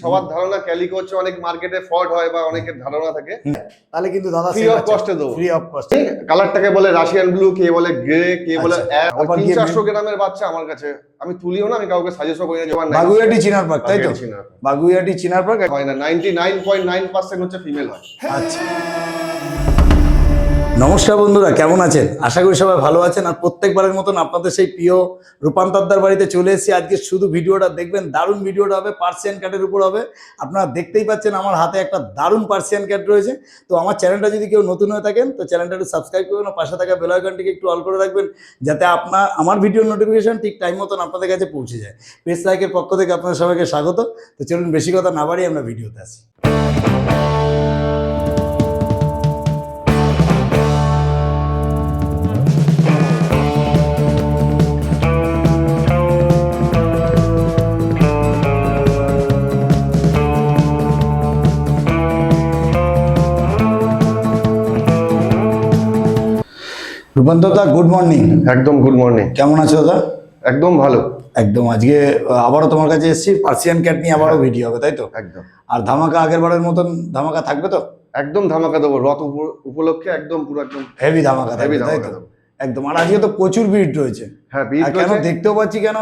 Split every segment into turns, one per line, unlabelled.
সবার ধারণা ক্যালিকো হচ্ছে অনেক মার্কেটে ফল্ট হয় বা অনেকের ধারণা থাকে,
তাহলে কিন্তু দাদা
ফ্রি অফ কস্টে দেবো।
Free of cost.
কালারটাকে বলে রাশিয়ান ব্লু, কে বলে গ্রে, কে বলে অ্যাশ।
আবার
300-400 গ্রামের বাচ্চা আমার কাছে, আমি তুলিও না, আমি কাউকে সাজেস্টও করি না। যেমন
বাগুইয়াটি চিনার পার্ক, তাই তো? বাগুইয়াটি চিনার পার্ক
হয় না, 99.9% হচ্ছে ফিমেল হয়।
আচ্ছা, নমস্কার বন্ধুরা, কেমন আছেন? আশা করি সবাই ভালো আছেন। আর প্রত্যেকবারের মতন আপনাদের সেই প্রিয় রূপান্তরদার বাড়িতে চলে এসেছি। আজকে শুধু ভিডিওটা দেখবেন, দারুণ ভিডিওটা হবে, পার্সিয়ান ক্যাটের উপর হবে। আপনারা দেখতেই পাচ্ছেন আমার হাতে একটা দারুণ পার্সিয়ান ক্যাট রয়েছে। তো আমার চ্যানেলটা যদি কেউ নতুন হয়ে থাকেন তো চ্যানেলটা একটু সাবস্ক্রাইব করবেন, পাশে থাকা বেল আইকনটিকে একটু অল করে রাখবেন, যাতে আমার ভিডিওর নোটিফিকেশন ঠিক টাইম মতন আপনাদের কাছে পৌঁছে যায়। পেজ লাইকের পক্ষ থেকে আপনাদের সবাইকে স্বাগত। তো চলুন বেশি কথা না বাড়িয়ে আমরা ভিডিওতে আসি। রূপান্তরদা, গুড মর্নিং।
একদম গুড মর্নিং।
কেমন আছো দাদা?
একদম ভালো।
একদম। আজকে আবারও তোমার কাছে এসেছি, পার্সিয়ান ক্যাট নিয়ে আবারও ভিডিও হবে, তাই তো?
একদম।
আর ধামাকা আগের বারের মতন ধামাকা থাকবে তো?
একদম ধামাকা দেবো, রথ উপলক্ষে একদম পুরো একদম
হেভি ধামাকা থাকবে, তাই তো? একদম। আর আজকে তো প্রচুর ভিড় রয়েছে।
হ্যাঁ, ভিড়
কেন
রয়েছে।
দেখতেও পাচ্ছি, কেন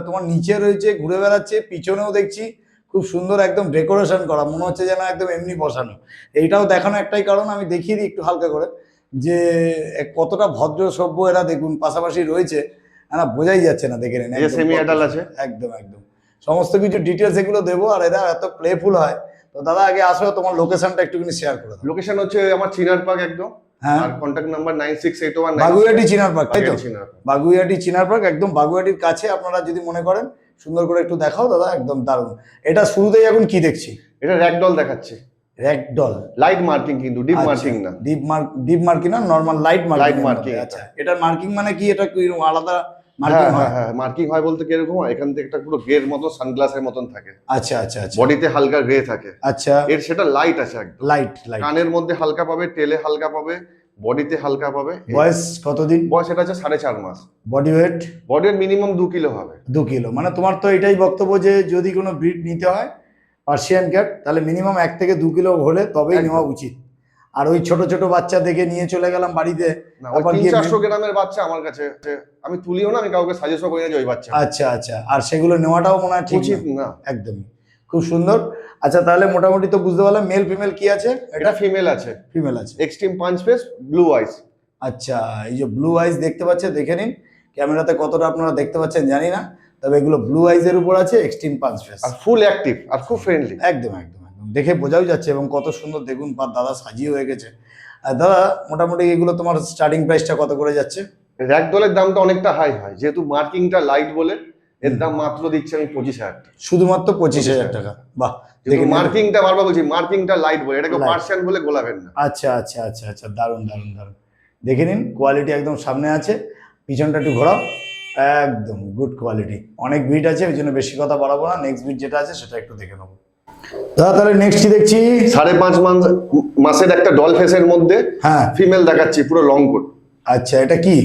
তোমার নিচে রয়েছে, ঘুরে বেড়াচ্ছে, পিছনেও দেখছি খুব সুন্দর একদম ডেকোরেশন করা, মনে হচ্ছে যেন একদম এমনি বসানো। এইটাও দেখানো একটাই কারণ, আমি দেখিয়ে দিই একটু হালকা করে, যে কতটা ভদ্র সভ্য এরা। দেখুন পাশাপাশি রয়েছে, না বোঝাই যাচ্ছে না, দেখে নিন।
সেমি অ্যাডাল্ট আছে।
একদম একদম সমস্ত কিছু ডিটেলস এগুলো দেবো। আর এরা এত প্লেফুল হয়। তো দাদা আগে আসো, তোমার লোকেশনটা একটুখানি শেয়ার করে দাও।
লোকেশন হচ্ছে আমার চিনার পার্ক একদম।
হ্যাঁ,
আর কন্ট্যাক্ট নাম্বার 9681।
বাগুইয়াটি চিনার পার্ক, তাই তো? বাগুইয়াটি চিনার পার্ক, একদম বাগুইয়াটির কাছে। আপনারা যদি মনে করেন, সুন্দর করে একটু দেখাও দাদা, একদম দারুণ। এটা শুরুতেই এখন কি দেখছি?
এটা র‍্যাগডল দেখাচ্ছে।
র‍্যাগডল,
লাইট মার্কিং, কিন্তু ডিপ মার্কিং না।
ডিপ মার্কিং না, normal light marking.
Light marking.
আচ্ছা, এটার মার্কিং মানে কি? এটা কি আলাদা মার্কিং হয়?
হ্যাঁ, মার্কিং হয় বলতে কিরকম, এখান থেকে একটা পুরো গ্রের মতো, সানগ্লাসের মতন থাকে।
আচ্ছা আচ্ছা আচ্ছা।
বডিতে হালকা গ্রে থাকে।
আচ্ছা,
এর সেটা লাইট আছে একদম।
Light light.
কানের মধ্যে হালকা পাবে, টেলে হালকা পাবে, বডিতে হালকা পাবে।
বয়স কতদিন?
বয়স এটা হচ্ছে 4.5 মাস।
Body weight?
Body weight minimum 2 kilo হবে।
2 কিলো। মানে তোমার তো এটাই বক্তব্য যে যদি কোনো ব্রিড নিতে হয় পার্সিয়ান ক্যাট, তাহলে মিনিমাম 1 থেকে 2 কিলো হলে তবেই নেওয়া উচিত। আর ওই ছোট ছোট বাচ্চা দেখে নিয়ে চলে গেলাম বাড়িতে,
300-400 গ্রামের বাচ্চা আমার কাছে, আমি তুলিও না, আমি কাউকে সাজেস্টও করি না যে ওই বাচ্চা।
আচ্ছা আচ্ছা। আর সেগুলো নেওয়াটাও মনে হয় ঠিক
উচিত না।
একদমই। খুব সুন্দর। আচ্ছা, তাহলে মোটামুটি তো বুঝতে পারলাম মেল ফিমেল কি আছে।
এটা ফিমেল আছে।
ফিমেল আছে।
এক্সট্রিম পাঞ্চ ফেস, ব্লু আইস।
আচ্ছা, এই যে ব্লু আইস দেখতে পাচ্ছেন, দেখে নিন। ক্যামেরাতে কতটা আপনারা দেখতে পাচ্ছেন জানি না, তবে এগুলো ব্লু আইস এর উপর আছে, এক্সট্রিম পাঞ্চ ফেস,
আর ফুল অ্যাক্টিভ আর খুব ফ্রেন্ডলি।
একদম একদম একদম দেখে বোঝাও যাচ্ছে। এবং কত সুন্দর দেখুন, বা দাদা সাজিয়ে হয়ে গেছে। আর দাদা মোটামুটি এগুলো তোমার স্টার্টিং প্রাইসটা কত করে যাচ্ছে?
র‍্যাগডলের দামটা অনেকটা হাই হয়, যেহেতু মার্কিংটা লাইট বলে এর দাম মাত্র দিচ্ছি আমি 25,000 টাকা।
শুধুমাত্র 25,000 টাকা? বাহ।
দেখুন মার্কিংটা, বারবার বলছি মার্কিংটা লাইট বলে, এটাকে পার্সিয়ান বলে গোলাবেন না।
আচ্ছা আচ্ছা আচ্ছা আচ্ছা, দারুণ দারুণ দারুণ। দেখে নিন, কোয়ালিটি একদম সামনে আছে। পিছনটা একটু ঘোরাও, একদম গুড কোয়ালিটি। অনেক বিট আছে, ওই জন্য বেশি কথা বাড়াবো না। নেক্সট বিট যেটা আছে সেটা একটু দেখে নেবো দাদা। তাহলে নেক্সট কি দেখছি?
5.5 মাসের একটা ডল ফেসের মধ্যে
হ্যাঁ
ফিমেল দেখাচ্ছি, পুরো লং কোট।
আচ্ছা, এটা কি?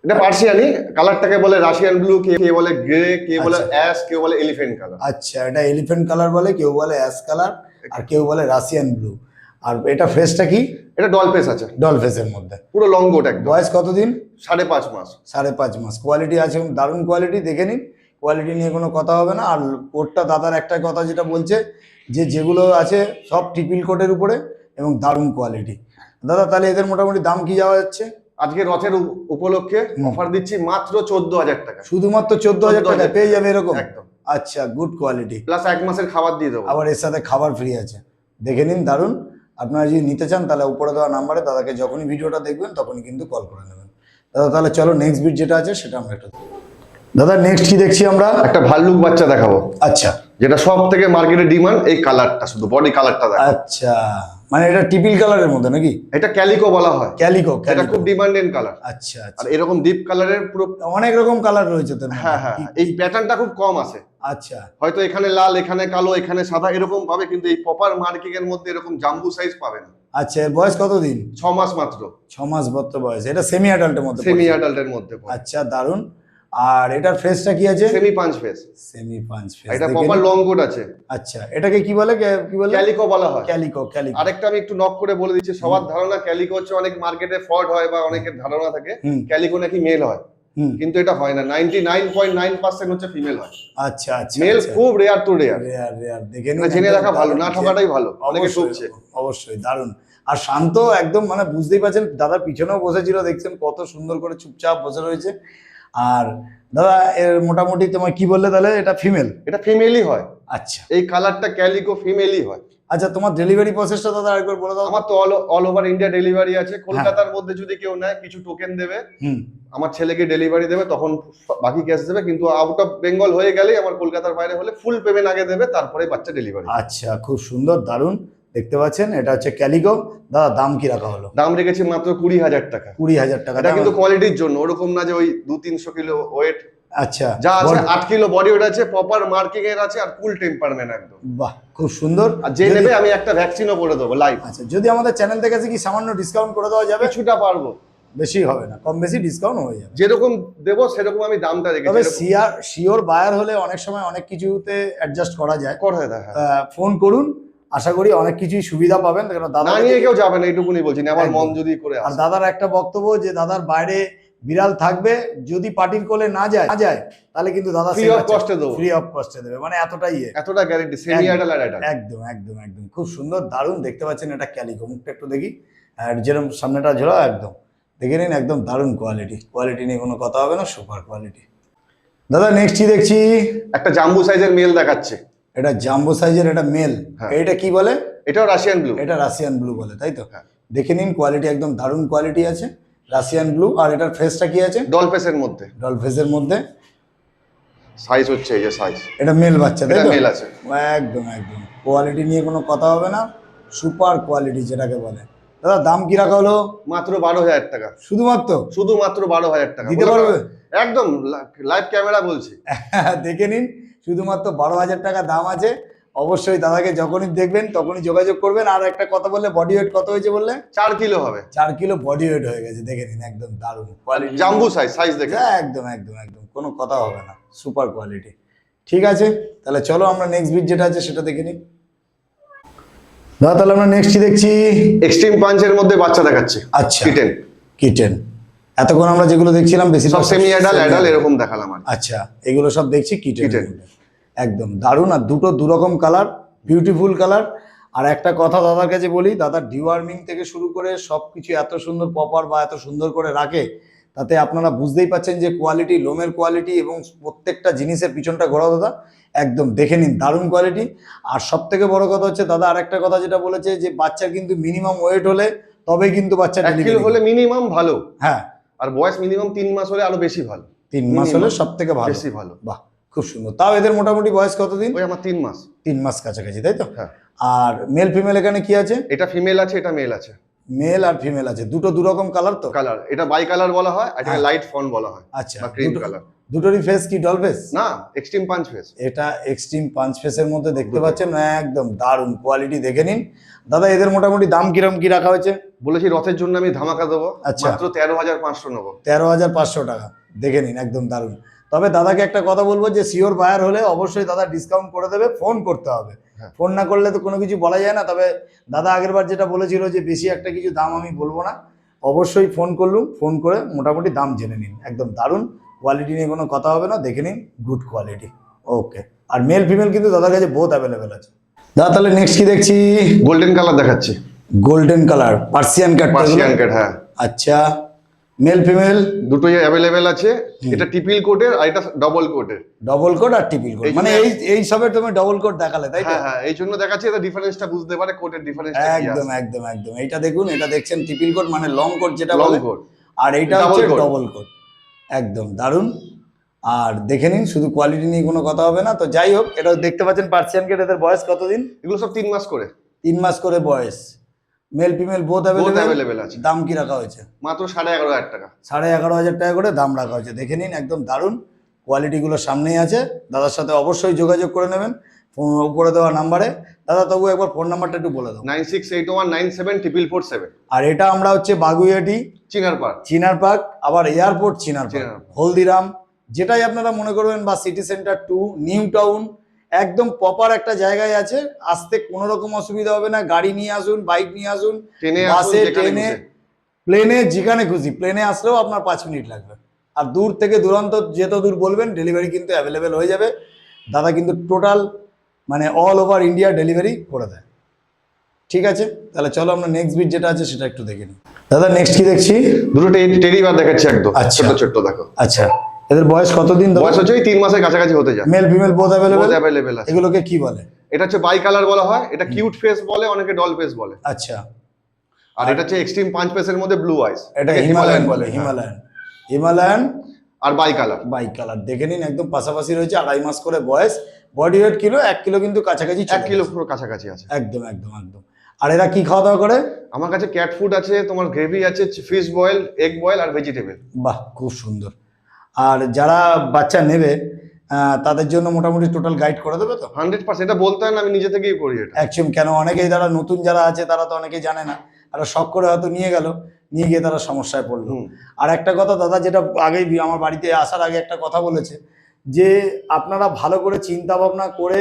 এটা পার্সিয়ানি। কালারটাকে বলে রাশিয়ান ব্লু, কে বলে গ্রে, কে বলে অ্যাশ, কেউ বলে এলিফ্যান্ট কালার।
আচ্ছা, এটা এলিফ্যান্ট কালার বলে, কেউ বলে অ্যাশ কালার, আর কেউ বলে রাশিয়ান ব্লু। আর এটা ফেসটা কি?
এটা ডল ফেস আছে,
ডল ফেসের মধ্যে,
পুরো লং কোট একদম।
বয়স কতদিন?
5.5 মাস।
5.5 মাস। কোয়ালিটি আছে, দারুণ কোয়ালিটি, দেখে নিন। কোয়ালিটি নিয়ে কোনো কথা হবে না। আর কোটটা দাদার একটাই কথা যেটা বলছে, যে যেগুলো আছে সব ট্রিপল কোটের উপরে এবং দারুণ কোয়ালিটি। দাদা তাহলে এদের মোটামুটি দাম কি যাওয়া যাচ্ছে?
আজকে রথের উপলক্ষে অফার দিচ্ছি মাত্র 14,000 টাকা।
শুধুমাত্র 14,000 টাকা পেয়ে যাবে এরকম?
একদম।
আচ্ছা, গুড কোয়ালিটি।
প্লাস 1 মাসের খাবার দিয়ে দেবো।
আবার এর সাথে খাবার ফ্রি আছে। দেখে নিন, দারুণ। আপনারা যদি নিতে চান তাহলে উপরে দেওয়া নাম্বারে দাদাকে যখনই ভিডিওটা দেখবেন তখনই কিন্তু কল করে নেবেন। দাদা তাহলে চলো নেক্সট বিট যেটা আছে সেটা আমরা একটু দাদা নেক্সট কি দেখছি আমরা?
একটা ভাল্লুক বাচ্চা দেখাবো।
আচ্ছা,
যেটা সব থেকে মার্কেটে ডিমান্ড, এই কালারটা, শুধু বডি কালারটা দেখো।
আচ্ছা, মানে এটা টিপিল কালারের মধ্যে নাকি?
এটা ক্যালিকো বলা হয়।
ক্যালিকো,
এটা খুব ডিমান্ডেড কালার।
আচ্ছা
আর
আচ্ছা।
এরকম ডিপ কালারের পুরো
অনেক রকম কালার রয়েছে তো?
হ্যাঁ হ্যাঁ, এই প্যাটার্নটা খুব কম আছে।
আচ্ছা,
হয়তো এখানে লাল, এখানে কালো, এখানে সাদা, এরকম পাবে, কিন্তু এই প্রপার মার্কিং এর মধ্যে এরকম জাম্বু সাইজ পাবে না।
আচ্ছা, এর বয়স কতদিন?
6 মাস মাত্র।
6 মাস মাত্র বয়স। এটা সেমি অ্যাডাল্টের মধ্যে?
সেমি অ্যাডাল্টের মধ্যে।
আচ্ছা, দারুণ। আর এটার ফেসটা কি আছে?
সেমি পাঁচ ফেস,
সেমি পাঁচ ফেস।
এটা প্রপার লং কোট আছে।
আচ্ছা, এটাকে কি বলে? কি বলে?
ক্যালিকো বলা হয়।
ক্যালিকো। ক্যালিকো।
আরেকটা আমি একটু নক করে বলে দিচ্ছি, সবার ধারণা ক্যালিকো হচ্ছে অনেক মার্কেটে ফ্রড হয় বা অনেকের ধারণা থাকে ক্যালিকো নাকি মেল হয়, কিন্তু এটা হয় না। 99.9% হচ্ছে ফিমেল হয়।
আচ্ছা আচ্ছা।
মেল খুব রেয়ার টু রেয়ার।
রেয়ার দেখে
মানে জেনে রাখা ভালো, না ঠকাটাই ভালো, অনেকে ঠকছে।
অবশ্যই দারুণ। আর শান্ত একদম, মানে বুঝতেই পারছেন দাদার পিছনেও বসেছিল, দেখছেন কত সুন্দর করে চুপচাপ বসে রয়েছে। আর দাদা এর মোটামুটি তোমার কি বললে তাহলে? এটা ফিমেল?
এটা ফিমেলই হয়।
আচ্ছা,
এই কালারটা ক্যালিকো ফিমেলই হয়।
আচ্ছা, তোমার ডেলিভারি প্রসেসটা দাদা আরেকবার বলে দাও।
আমার তো অল ওভার ইন্ডিয়া ডেলিভারি আছে। কলকাতার মধ্যে যদি কেউ নেয় কিছু টোকেন দেবে, আমার ছেলেকে ডেলিভারি দেবে, তখন বাকি ক্যাশ দেবে। কিন্তু আউট অফ বেঙ্গল হয়ে গেলেই, আমার কলকাতার বাইরে হলে ফুল পেমেন্ট আগে দেবে, তারপরে বাচ্চা ডেলিভারি।
আচ্ছা, খুব সুন্দর, দারুণ। দেখতে পাচ্ছেন এটা হচ্ছে ক্যালিকো। দাদা দাম কি রাখা হলো?
দাম রেখেছি মাত্র 20,000 টাকা।
20,000 টাকা।
এটা কিন্তু কোয়ালিটির জন্য, ওরকম না যে ওই 200-300 কিলো ওয়েট।
আচ্ছা,
যা আছে 8 কিলো বডি ওয়েট আছে, প্রপার মার্কিং এর আছে, আর ফুল টেম্পারমেন্ট একদম।
বাহ, খুব সুন্দর।
আর যে নেবে আমি একটা ভ্যাকসিনও করে দেবো লাইভ।
আচ্ছা, যদি আমাদের চ্যানেল থেকে কি সামান্য ডিসকাউন্ট করে দেওয়া যাবে?
কিছুটা পারবো,
বেশি হবে না, কম বেশি ডিসকাউন্ট হয়ে যাবে।
যেরকম দেবো সেরকম আমি দামটা
তবে
রেখেছি।
শিওর বায়ার হলে অনেক সময় অনেক কিছুতে অ্যাডজাস্ট করা যায়।
করে দেয়।
ফোন করুন, আশা করি অনেক কিছুই সুবিধা পাবেন। কারণ দাদা
না নিয়ে কেউ যাবে না, এইটুকুনি বলছি না, আমার মন যদি করে
আর
আসে।
দাদার একটা বক্তব্য যে দাদার বাইরে বিড়াল থাকবে, যদি পার্টির কোলে না যায় তাহলে কিন্তু দাদা
ফ্রি অফ কস্টে দেবো।
ফ্রি অফ কস্টে দেবে, মানে এতটাই
এতটা গ্যারান্টি। সেমি অ্যাডাল আর অ্যাডাল।
একদম একদম একদম খুব সুন্দর, দারুণ। দেখতে পাচ্ছেন এটা ক্যালিকো। মুখটা একটু দেখি, আর যেরকম সামনেটা ঝোলা একদম দেখে নিন, একদম দারুণ কোয়ালিটি নিয়ে কোনো কথা হবে না, সুপার কোয়ালিটি। দাদা নেক্সট কি দেখছি?
একটা জাম্বু সাইজের মেল দেখাচ্ছে।
এটা জাম্বো সাইজের, এটা মেল। এটা কি বলে?
এটাও রাশিয়ান ব্লু।
এটা রাশিয়ান ব্লু বলে, তাই তো? দেখে নিন কোয়ালিটি, একদম দারুণ কোয়ালিটি আছে, রাশিয়ান ব্লু। আর এটার ফেসটা কি আছে?
ডল ফেসের মধ্যে।
ডল ফেসের মধ্যে।
সাইজ হচ্ছে এই যে সাইজ।
এটা মেল বাচ্চা, তাই তো?
মেল আছে।
একদম একদম কোয়ালিটি নিয়ে কোনো কথা হবে না, সুপার কোয়ালিটি যেটাকে বলে। দাদা দাম কি রাখা হলো?
মাত্র 12,000 টাকা।
শুধুমাত্র
12,000 টাকা
দিতে পারবে?
একদম লাইভ ক্যামেরা বলছি।
দেখে নিন, শুধুমাত্র 12,000 টাকা দাম আছে। অবশ্যই দাদাকে যখনই দেখবেন তখনই যোগাযোগ করবেন। আর একটা কথা বললে, বডি ওয়েট কত হয়েছে বললে?
4 কিলো হবে।
4 কিলো বডি ওয়েট হয়ে গেছে, দেখে নিন, একদম দারুণ কোয়ালিটি।
জাম্বু সাইজ দেখে
একদম একদম একদম কোনো কথা হবে না, সুপার কোয়ালিটি। ঠিক আছে, তাহলে চলো আমরা নেক্সট ভিড যেটা আছে সেটা দেখে নিই। দাদা তাহলে আমরা নেক্সট কি দেখছি?
এক্সট্রিম পাঞ্চের মধ্যে বাচ্চা দেখাচ্ছে।
আচ্ছা,
কিটেন।
এতক্ষণ আমরা যেগুলো দেখছিলাম বেশিরভাগ
সব সেমি অ্যাডাল এরকম দেখালাম।
আচ্ছা, এগুলো সব দেখছি কিটেন। একদম দারুণ, আর দুটো দুরকম কালার, বিউটিফুল কালার। আর একটা কথা দাদার কাছে বলি, দাদা ডিওয়ার্মিং থেকে শুরু করে সবকিছু এত সুন্দর প্রপার বা এত সুন্দর করে রাখে, তাতে আপনারা বুঝতেই পাচ্ছেন যে কোয়ালিটি, লোমের কোয়ালিটি এবং প্রত্যেকটা জিনিসের পিছনটা ঘোরা দাদা, একদম দেখে নিন, দারুণ কোয়ালিটি। আর সব থেকে বড় কথা হচ্ছে দাদা আরেকটা কথা যেটা বলেছে, যে বাচ্চার কিন্তু মিনিমাম ওয়েট হলে তবে কিন্তু বাচ্চা
1 কিলো হলে মিনিমাম ভালো।
হ্যাঁ,
আর বয়স মিনিমাম 3 মাস হলে আরো বেশি ভালো।
3 মাস হলে সব থেকে ভালো,
বেশি ভালো।
বাহ, খুব সুন্দর। তাও এদের মোটামুটি বয়স কতদিন?
ওই আমার 3 মাস।
3 মাস কাছাকাছি, তাই তো?
হ্যাঁ।
আর মেল ফিমেল এখানে কি আছে?
এটা ফিমেল আছে, এটা মেল আছে।
মেল আর ফিমেল আছে, দুটো দুরকম কালার তো?
কালার, এটা বাই কালার বলা হয়, আর এটা লাইট ফন বলা হয়।
আচ্ছা,
বা ক্রিম কালার।
দুটোরই ফেস কি ডল ফেস?
না, এক্সট্রিম পাঞ্চ ফেস।
এটা এক্সট্রিম পাঁচ ফেসের মধ্যে দেখতে পাচ্ছেন, একদম দারুণ কোয়ালিটি, দেখে নিন। দাদা এদের মোটামুটি দাম কিরকম কি রাখা হয়েছে?
বলেছি রথের জন্য আমি ধামাকা দেবো।
আচ্ছা,
মাত্র 13,500 নেবো।
13,500 টাকা, দেখে নিন, একদম দারুণ। তবে দাদাকে একটা কথা বলবো, যে শিওর বায়ার হলে অবশ্যই দাদা ডিসকাউন্ট করে দেবে, ফোন করতে হবে। ফোন না করলে তো কোনো কিছু বলা যায় না। তবে দাদা আগেরবার যেটা বলেছিল যে বেশি একটা কিছু দাম আমি বলবো না, অবশ্যই ফোন করলুম, ফোন করে মোটামুটি দাম জেনে নিন। একদম দারুণ কোয়ালিটি নিয়ে কোনো কথা হবে না, দেখে নিন, গুড কোয়ালিটি। ওকে, আর মেল ফিমেল কিন্তু দাদার কাছে বহুত অ্যাভেলেবেল আছে। দাদা তাহলে নেক্সট কি দেখছি?
গোল্ডেন কালার দেখাচ্ছি।
Golden colour Persian cat.
হ্যাঁ।
আচ্ছা, মেল ফিমেল
দুটোই অ্যাভেলেবেল আছে। এটা টিপিল কোটের আর এটা ডবল কোটের।
ডবল কোট আর টিপিল কোট, মানে এই সবের তুমি ডবল কোট দেখালে, তাই তো?
হ্যাঁ, এই জন্য দেখাচ্ছি, এটা ডিফারেন্সটা বুঝতে পারে, কোটের ডিফারেন্সটা কি আছে।
একদম একদম একদম এইটা দেখুন, এটা দেখছেন টিপিল কোট মানে লং কোট যেটা
লং
বলে,
কোট।
আর এইটা হচ্ছে ডবল কোট, একদম দারুণ। আর দেখে নিন, শুধু কোয়ালিটি নিয়ে কোনো কথা হবে না। তো যাই হোক, এটা দেখতে পাচ্ছেন পার্সিয়ান ক্যাট, এদের বয়স কতদিন?
এগুলো সব 3 মাস করে।
3 মাস করে বয়স। মেল ফিমেল বোথ
অ্যাভেলেবেল আছে।
দাম কি রাখা হয়েছে?
মাত্র 11,500 টাকা।
11,500 টাকা করে দাম রাখা হয়েছে, দেখে নিন, একদম দারুণ কোয়ালিটিগুলো সামনেই আছে। দাদার সাথে অবশ্যই যোগাযোগ করে নেবেন উপরে দেওয়া নাম্বারে। দাদা তবু একবার ফোন নাম্বারটা একটু বলে দাও।
9681974447।
আর এটা আমরা হচ্ছে বাগুইয়াটি
চিনার পার্ক,
চিনার পার্ক, আবার এয়ারপোর্ট চিনার পার্ক, হলদিরাম যেটাই আপনারা মনে করবেন, বা সিটি সেন্টার 2, নিউ টাউন, একদম প্রপার একটা জায়গায় আছে, আসতে কোনো রকম অসুবিধা হবে না। গাড়ি নিয়ে আসুন, বাইক নিয়ে আসুন,
ট্রেনে আসুন,
বাসে,
যেখানে
ট্রেনে,
খুশি।
প্লেনে, যেখানে খুশি। প্লেনে আসলেও আপনার 5 মিনিট লাগবে। আর দূর থেকে দূরান্ত যেত দূর বলবেন, ডেলিভারি কিন্তু অ্যাভেলেবেল হয়ে যাবে। দাদা কিন্তু টোটাল মানে অল ওভার ইন্ডিয়া ডেলিভারি করে দেয়। ঠিক আছে, তাহলে চলো আমরা নেক্সট বিট যেটা আছে সেটা একটু দেখে নিই। দাদা নেক্সট কি দেখছি?
দুটো টেডি বার দেখাচ্ছি একদম
আচ্ছা।
ছোট ছোট, দেখো।
আচ্ছা, এদের বয়স কতদিন?
বয়স হচ্ছে 3 মাসের কাছাকাছি হতে যায়।
মেল ফিমেল বোথ
অ্যাভেলেবেল আছে।
এগুলোকে কি বলে?
এটা হচ্ছে বাই কালার বলা হয়, এটা কিউট ফেস বলে, অনেকে ডল ফেস বলে।
আচ্ছা,
আর এটা হচ্ছে এক্সট্রিম পাঁচ ফেসের মধ্যে ব্লু আইস,
এটা হিমালয়ান বলে। হিমালয়ান
আর বাই কালার।
বাই কালার দেখে নিন, একদম পাশাপাশি রয়েছে, 2.5 মাস করে বয়স। বডি ওয়েট কিলো 1 কিলো কিন্তু কাছাকাছি,
1 কিলো পুরো কাছাকাছি আছে।
একদম একদম একদম। আর এরা কি খাওয়া দাওয়া করে?
আমার কাছে ক্যাট ফুড আছে, তোমার গ্রেভি আছে, ফিশ বয়েল, এগ বয়েল আর ভেজিটেবল।
বাহ, খুব সুন্দর। আর যারা বাচ্চা নেবে তাদের জন্য মোটামুটি টোটাল গাইড করে দেবে তো?
100%। এটা বলতে হয় না, আমি নিজে থেকেই করি এটা।
অ্যাকচুয়ালি কেন, অনেকেই যারা নতুন যারা আছে তারা তো অনেকেই জানে না, আর শখ করে হয়তো নিয়ে গেল, নিয়ে গিয়ে তারা সমস্যায় পড়লো। আর একটা কথা দাদা, যেটা আগেই আমার বাড়িতে আসার আগে একটা কথা বলেছে, যে আপনারা ভালো করে চিন্তা ভাবনা করে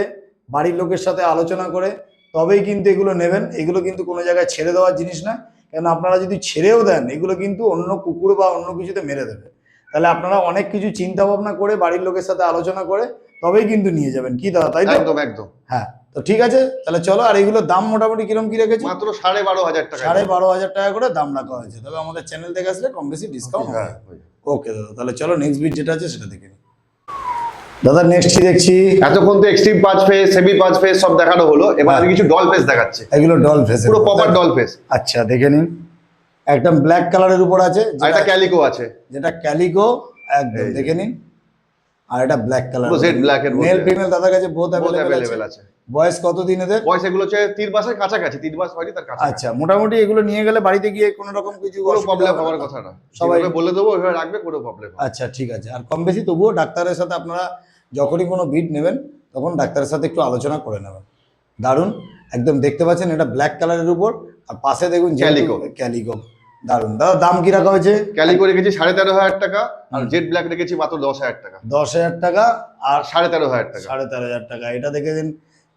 বাড়ির লোকের সাথে আলোচনা করে তবেই কিন্তু এগুলো নেবেন। এগুলো কিন্তু কোনো জায়গায় ছেড়ে দেওয়ার জিনিস না, কেন আপনারা যদি ছেড়েও দেন এগুলো কিন্তু অন্য কুকুর বা অন্য কিছুতে মেরে দেবে। তাহলে আপনারা অনেক কিছু চিন্তা ভাবনা করে বাড়ির লোকের সাথে আলোচনা করে তবেই কিন্তু নিয়ে যাবেন, কি দাদা, তাই তো?
একদম একদম।
হ্যাঁ, তো ঠিক আছে, তাহলে চলো। আর এগুলোর দাম মোটামুটি কিরকম কি রেখেছি?
মাত্র 12,500 টাকা।
12,500 টাকা করে দাম রাখা হয়েছে। তবে আমাদের চ্যানেল থেকে আসলে কম বেশি ডিসকাউন্ট হবে। ওকে দাদা, তাহলে চলো নেক্সট বিট যেটা আছে সেটা দেখে নিই। দাদা নেক্সট কি দেখছি?
এতক্ষণ তো এক্সট্রিম পাঁচ ফেস, সেমি পাঁচ ফেস সব দেখানো হলো, এবার আমি কিছু ডল ফেস দেখাচ্ছি।
এগুলো ডল ফেস,
পুরো প্রপার ডল ফেস।
আচ্ছা, দেখে নিন, একদম ব্ল্যাক কালারের উপর আছে,
আর এটা ক্যালিকো আছে,
যেটা ক্যালিকো, একদম দেখে নিন। আর এটা ব্ল্যাক কালার,
পুরো জেড ব্ল্যাক এর মধ্যে।
মেল ফিমেল দাদার কাছে বোথ
অ্যাভেলেবল আছে।
বয়স কত দিন এদের?
বয়স এগুলো হচ্ছে 3 মাসের কাছাকাছি, 3 মাস হয়নি তার কাছে।
আচ্ছা, মোটামুটি এগুলো নিয়ে গেলে বাড়িতে গিয়ে কোনো রকম কিছু
কোনো প্রবলেম হওয়ার কথা না, সবাই বলে দেবো ওইভাবে রাখবে, কোনো প্রবলেম।
আচ্ছা ঠিক আছে। আর কম বেশি তবুও ডাক্তারের সাথে আপনারা যখনই কোনো বিট নেবেন তখন ডাক্তারের সাথে একটু আলোচনা করে নেবেন। দারুণ, একদম দেখতে পাচ্ছেন এটা ব্ল্যাক কালারের উপর, আর পাশে দেখুন
ক্যালিকো।
ক্যালিকো, দারুণ। দাদা দাম কি রাখা হয়েছে?
ক্যালিকো রেখেছি 13,500 টাকা, আর জেড ব্ল্যাক রেখেছি মাত্র 10,000 টাকা।
10,000 টাকা আর
13,500 টাকা।
13,500 টাকা। এটা দেখে দিন,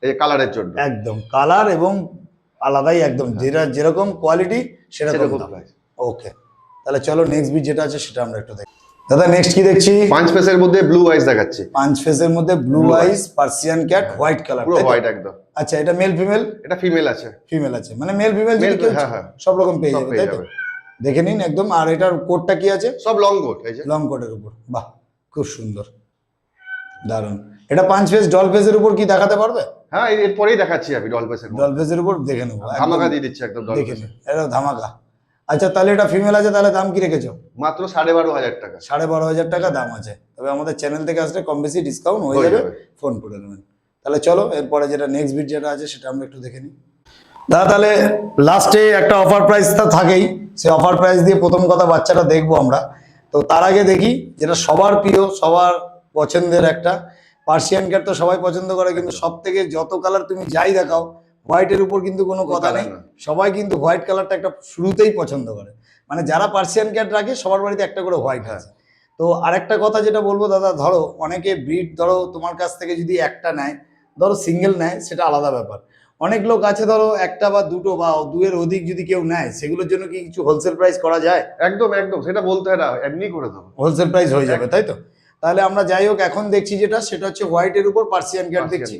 এই কালারের জন্য
একদম কালার এবং আলাদাই, একদম যেটা যেরকম কোয়ালিটি সেরকম দাম। ওকে, তাহলে চলো নেক্সট বিট যেটা আছে সেটা আমরা একটু দেখি। দাদা নেক্সট কি দেখছি?
5 ফেসের মধ্যে ব্লু আইস দেখাচ্ছি।
5 ফেসের মধ্যে ব্লু আইস পার্সিয়ান ক্যাট, হোয়াইট কালার,
পুরো হোয়াইট একদম।
আচ্ছা, এটা মেল ফিমেল?
এটা ফিমেল আছে।
ফিমেল আছে, মানে মেল ফিমেল যদি কেউ সব রকম পেয়ে যাবে, তাই তো? দেখে নিন একদম। আর এটার কোটটা কি আছে?
সব লং কোট, এই যে
লং কোটের উপর। বাহ, খুব সুন্দর, দারুণ। এটা 5 ফেস ডল ফেসের উপর কি দেখাতে পারবে?
হ্যাঁ, এরপরেই দেখাচ্ছি আমি ডল ফেসের।
ডল ফেসের উপর দেখে নেবো,
ধামাকা দিয়ে দিচ্ছি একদম ডল
দেখে
ফেস।
নিন, এটা ধামাকা। আচ্ছা, তাহলে এটা ফিমেল আছে, তাহলে দাম কি রেখেছো?
মাত্র 12,500 টাকা।
12,500 টাকা দাম আছে। তবে আমাদের চ্যানেল থেকে আসলে কম বেশি ডিসকাউন্ট হয়ে যাবে, ফোন করে নেবেন। তাহলে চলো এরপরে যেটা নেক্সট বিট যেটা আছে সেটা আমরা একটু দেখে নিই। দাদা তাহলে লাস্টে একটা অফার প্রাইস তো থাকেই, সেই অফার প্রাইস দিয়ে প্রথম কথা বাচ্চাটা দেখবো আমরা। তো তার আগে দেখি যেটা সবার প্রিয়, সবার পছন্দের একটা পার্সিয়ান ক্যাট, তো সবাই পছন্দ করে, কিন্তু সব থেকে যত কালার তুমি যাই দেখাও হোয়াইটের উপর কিন্তু কোনো কথা নেই, সবাই কিন্তু হোয়াইট কালারটা একটা শুরুতেই পছন্দ করে। মানে যারা পার্সিয়ান ক্যাট রাখে সবার বাড়িতে একটা করে হোয়াইট আছে। তো আরেকটা কথা যেটা বলবো দাদা, ধরো অনেকে ব্রিড, ধরো তোমার কাছ থেকে যদি একটা নেয়, ধরো সিঙ্গেল নেয়, সেটা আলাদা ব্যাপার। অনেক লোক আছে ধরো একটা বা দুটো বা দুয়ের অধিক যদি কেউ নেয়, সেগুলোর জন্য কি কিছু হোলসেল প্রাইস করা যায়?
একদম একদম, সেটা বলতে হয় না, এমনি করে দেবো,
হোলসেল প্রাইস হয়ে যাবে, তাই তো? তাহলে আমরা যাই হোক এখন দেখছি যেটা, সেটা হচ্ছে হোয়াইটের উপর পার্সিয়ান ক্যাট দেখছি।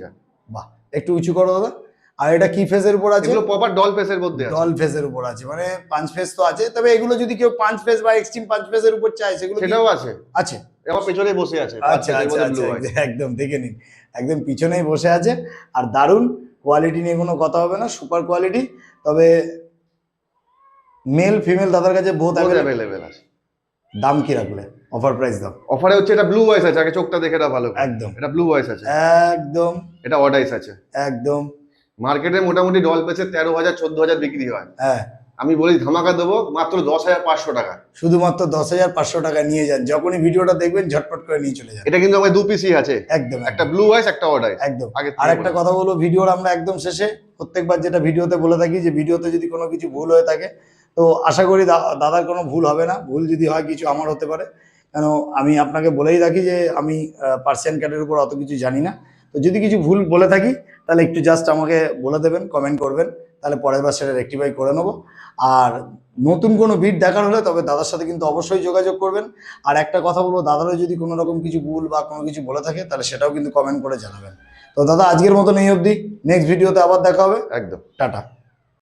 বাহ, একটু উঁচু করো দাদা। আর এটা কি ফেসের উপর আছে?
এগুলো প্রপার ডল ফেসের মধ্যে আছে।
ডল ফেসের উপর আছে, মানে 5 ফেস তো আছে। তবে এগুলো যদি কেউ 5 ফেস বা এক্সট্রিম 5 ফেসের উপর চায় সেগুলো
সেটাও আছে।
আছে,
আমার পেছনে বসে আছে।
আচ্ছা আচ্ছা, একদম দেখে নিন, একদম পিছনেই বসে আছে। আর দারুণ কোয়ালিটি নিয়ে কোনো কথা হবে না, সুপার কোয়ালিটি। তবে মেল ফিমেল দাদার কাছে বোথ
অ্যাভেলেবেল আছে।
দাম কি রাখলে? অফার প্রাইস দাও।
অফারে হচ্ছে এটা ব্লু আইস আছে, আগে চোখটা দেখে দাও ভালো।
একদম,
এটা ব্লু আইস আছে
একদম।
এটা অড আইস আছে।
একদম
মার্কেটে মোটামুটি ডল পেসে 13,000 14,000 বিক্রি হয়।
হ্যাঁ,
আমি বলি ধামাকা দেবো মাত্র 10,500 টাকা।
শুধুমাত্র 10,500 টাকা নিয়ে যান। যখনই ভিডিওটা দেখবেন ঝটপট করে নিয়ে চলে যান।
এটা কিন্তু আমার 2 পিসই আছে,
একদম,
একটা ব্লু আইস একটা অড আইস।
একদম। আর একটা কথা বলবো, ভিডিওর আমরা একদম শেষে প্রত্যেকবার যেটা ভিডিওতে বলে থাকি, যে ভিডিওতে যদি কোনো কিছু ভুল হয়ে থাকে তো আশা করি দাদার কোনো ভুল হবে না। ভুল যদি হয় কিছু আমার হতে পারে, কেন আমি আপনাকে বলেই রাখি যে আমি পার্সিয়ান ক্যাটের উপর অত কিছু জানি না। তো যদি কিছু ভুল বলে থাকি তাহলে একটু জাস্ট আমাকে বলে দেবেন, কমেন্ট করবেন, তাহলে পরের বার সেটা রেক্টিফাই করে নেবো। আর নতুন কোনো ভিড দেখার হলে তবে দাদার সাথে কিন্তু অবশ্যই যোগাযোগ করবেন। আর একটা কথা বলবো, দাদারও যদি কোনো রকম কিছু ভুল বা কোনো কিছু বলে থাকে তাহলে সেটাও কিন্তু কমেন্ট করে জানাবেন। তো দাদা আজকের মতন এই অবধি, নেক্সট ভিডিওতে আবার দেখা হবে।
একদম।
টাটা।